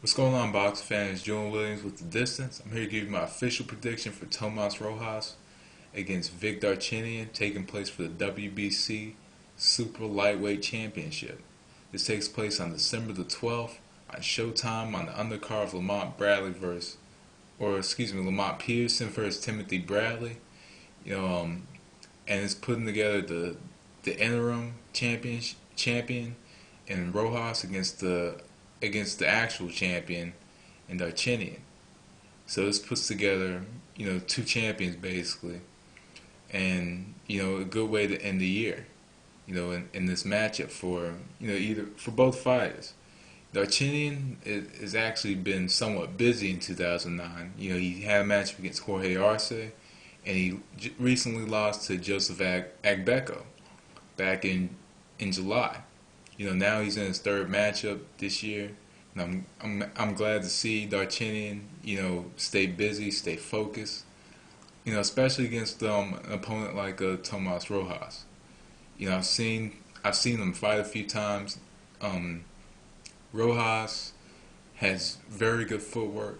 What's going on, box fans? Julian Williams with The Distance. I'm here to give you my official prediction for Tomas Rojas against Vic Darchinyan, taking place for the WBC Super Lightweight Championship. This takes place on December the 12th on Showtime on the undercard of Lamont Peterson versus Timothy Bradley. You know, and it's putting together the interim champion and Rojas against the actual champion and Darchinyan. So this puts together, two champions basically, and a good way to end the year, in this matchup for either for both fighters. Darchinyan has actually been somewhat busy in 2009. He had a match against Jorge Arce, and he recently lost to Joseph Agbeko back in July. Now he's in his third matchup this year. And I'm glad to see Darchinyan, stay busy, stay focused. Especially against an opponent like Tomas Rojas. I've seen him fight a few times. Rojas has very good footwork.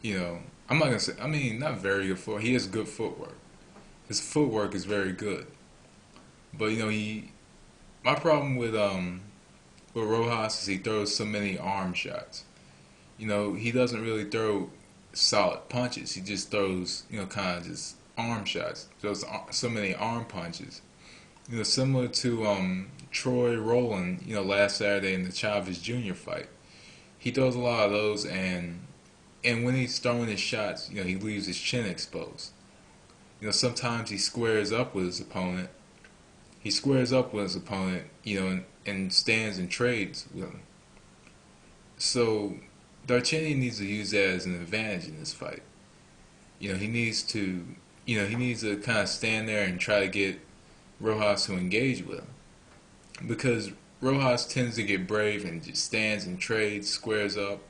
I'm not gonna say. I mean, not very good footwork. He has good footwork. His footwork is very good. But my problem with Rojas is he throws so many arm shots. He doesn't really throw solid punches. He just throws, kind of just arm shots. Throws so many arm punches. Similar to Troy Rowland, last Saturday in the Chavez Jr. fight. He throws a lot of those, and when he's throwing his shots, he leaves his chin exposed. Sometimes he squares up with his opponent. And stands and trades with him. So Darchinyan needs to use that as an advantage in this fight. He needs to, kind of stand there and try to get Rojas to engage with him, because Rojas tends to get brave and just stands and trades, squares up,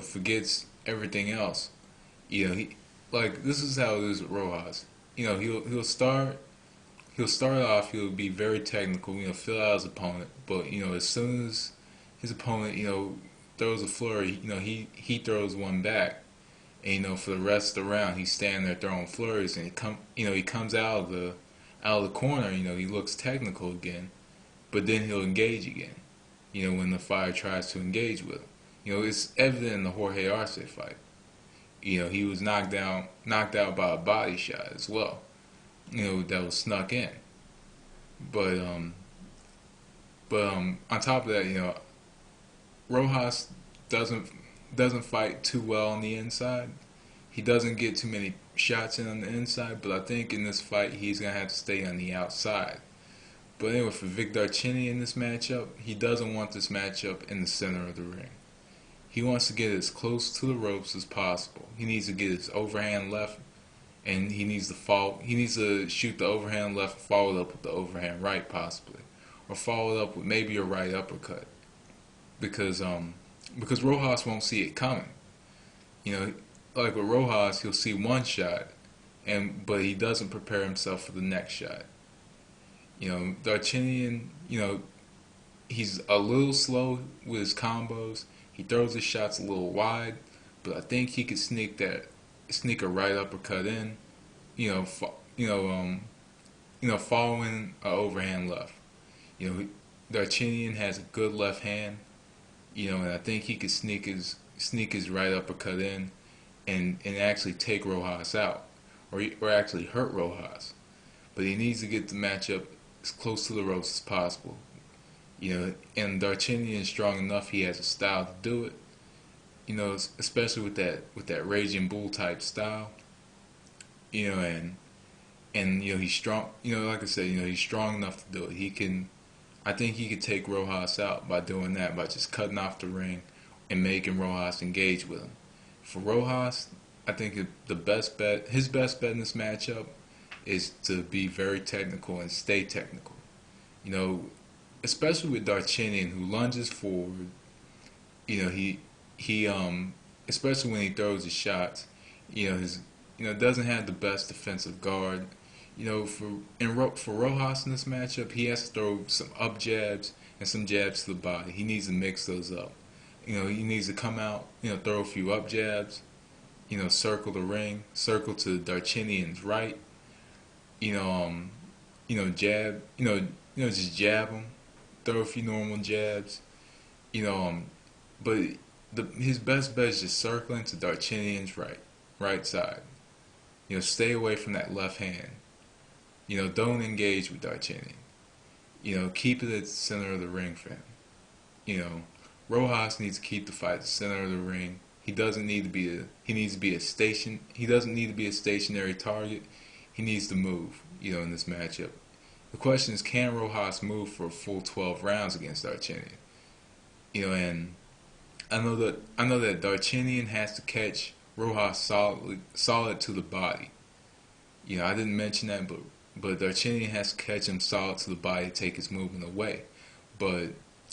forgets everything else. This is how it is with Rojas. He'll start off. He'll be very technical. Fill out his opponent. But as soon as his opponent, throws a flurry, he throws one back. And for the rest of the round, he's standing there throwing flurries, and he comes out of the corner. He looks technical again, but then he'll engage again. When the fighter tries to engage with him. It's evident in the Jorge Arce fight. He was knocked out by a body shot as well. That was snuck in. But on top of that, Rojas doesn't fight too well on the inside. He doesn't get too many shots in on the inside, but I think in this fight he's gonna have to stay on the outside. But anyway, for Vic Darchinyan in this matchup, he doesn't want this matchup in the center of the ring. He wants to get as close to the ropes as possible. He needs to get his overhand left, and he needs to shoot the overhand left, follow it up with the overhand right, possibly, or follow it up with maybe a right uppercut, because Rojas won't see it coming. Like with Rojas, he'll see one shot, but he doesn't prepare himself for the next shot. Darchinyan, he's a little slow with his combos. He throws his shots a little wide, but I think he could sneak a right uppercut in, following an overhand left. Darchinyan has a good left hand, and I think he could sneak his right uppercut in, and actually take Rojas out, or actually hurt Rojas. But he needs to get the matchup as close to the ropes as possible. And Darchinyan is strong enough. He has a style to do it. Especially with that raging bull type style. And he's strong. Like I said, he's strong enough to do it. I think he could take Rojas out by doing that, by just cutting off the ring and making Rojas engage with him. For Rojas, I think his best bet in this matchup is to be very technical and stay technical. Especially with Darchinyan, who lunges forward. He especially when he throws his shots, doesn't have the best defensive guard. For Rojas in this matchup, he has to throw some up jabs and some jabs to the body. He needs to mix those up. He needs to come out, throw a few up jabs, circle the ring, circle to Darchinyan's right, you know, jab, just jab him, throw a few normal jabs, you know, but his best bet is just circling to Darchinyan's right side. Stay away from that left hand. Don't engage with Darchinyan. Keep it at the center of the ring for him. You know, Rojas needs to keep the fight at the center of the ring. He doesn't need to be a. He needs to be a station. He doesn't need to be a stationary target. He needs to move. In this matchup, the question is, can Rojas move for a full 12 rounds against Darchinyan? And I know that Darchinyan has to catch Rojas solid to the body. I didn't mention that, but Darchinyan has to catch him solid to the body to take his movement away. But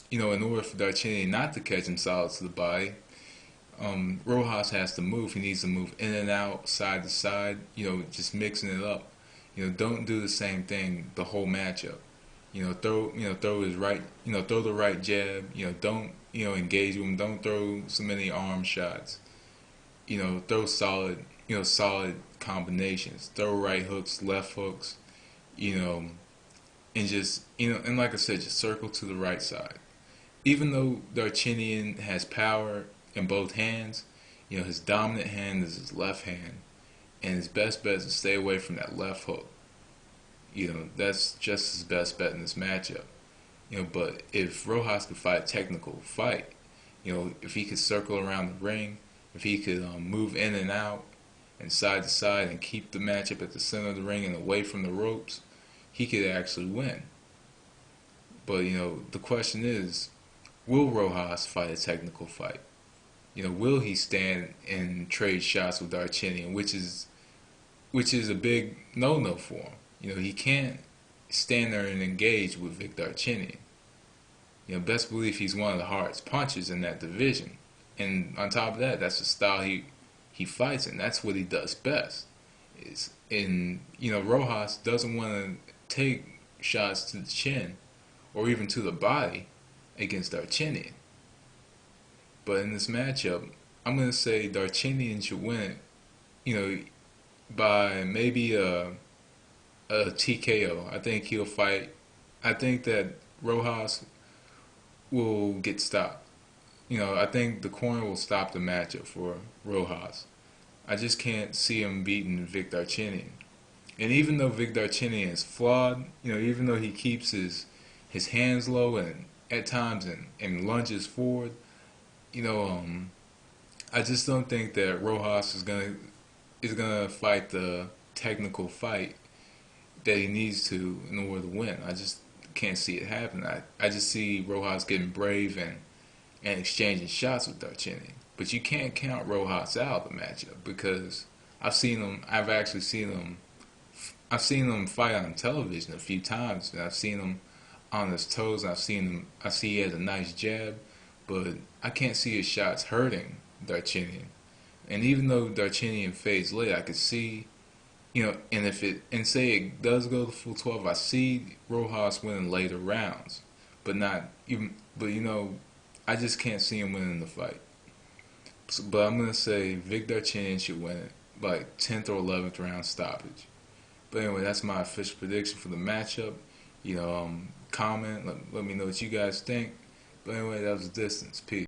in order for Darchinyan not to catch him solid to the body, Rojas has to move. He needs to move in and out, side to side. Just mixing it up. Don't do the same thing the whole matchup. Throw his right. Throw the right jab. Don't engage with him. Don't throw so many arm shots. Throw solid combinations. Throw right hooks, left hooks. And just and like I said, just circle to the right side. Even though Darchinyan has power in both hands, his dominant hand is his left hand, and his best bet is to stay away from that left hook. That's just his best bet in this matchup. But if Rojas could fight a technical fight, if he could circle around the ring, if he could move in and out and side to side and keep the matchup at the center of the ring and away from the ropes, he could actually win. But the question is, will Rojas fight a technical fight? Will he stand and trade shots with Darchinyan, which is a big no for him. He can't stand there and engage with Vic Darchinyan. Best believe he's one of the hardest punchers in that division. And on top of that, that's the style he fights in. That's what he does best. Rojas doesn't want to take shots to the chin or even to the body against Darchinyan. But in this matchup, I'm going to say Darchinyan should win it, by maybe a TKO. I think he'll fight. I think that Rojas will get stopped. I think the corner will stop the matchup for Rojas. I just can't see him beating Vic Darchinyan. And even though Vic Darchinyan is flawed, even though he keeps his hands low and at times and lunges forward, I just don't think that Rojas is gonna fight the technical fight that he needs to in order to win. I just can't see it happen. I just see Rojas getting brave and exchanging shots with Darchinyan. But you can't count Rojas out of the matchup because I've seen him fight on television a few times, and I've seen him on his toes. I see he has a nice jab, but I can't see his shots hurting Darchinyan. And even though Darchinyan fades late, I could see, and say it does go to full 12, I see Rojas winning later rounds, but I just can't see him winning the fight. But I'm gonna say Vic Darchinyan should win it by 10th or 11th round stoppage. But anyway, that's my official prediction for the matchup. Comment, let me know what you guys think. But anyway, that was Distance. Peace.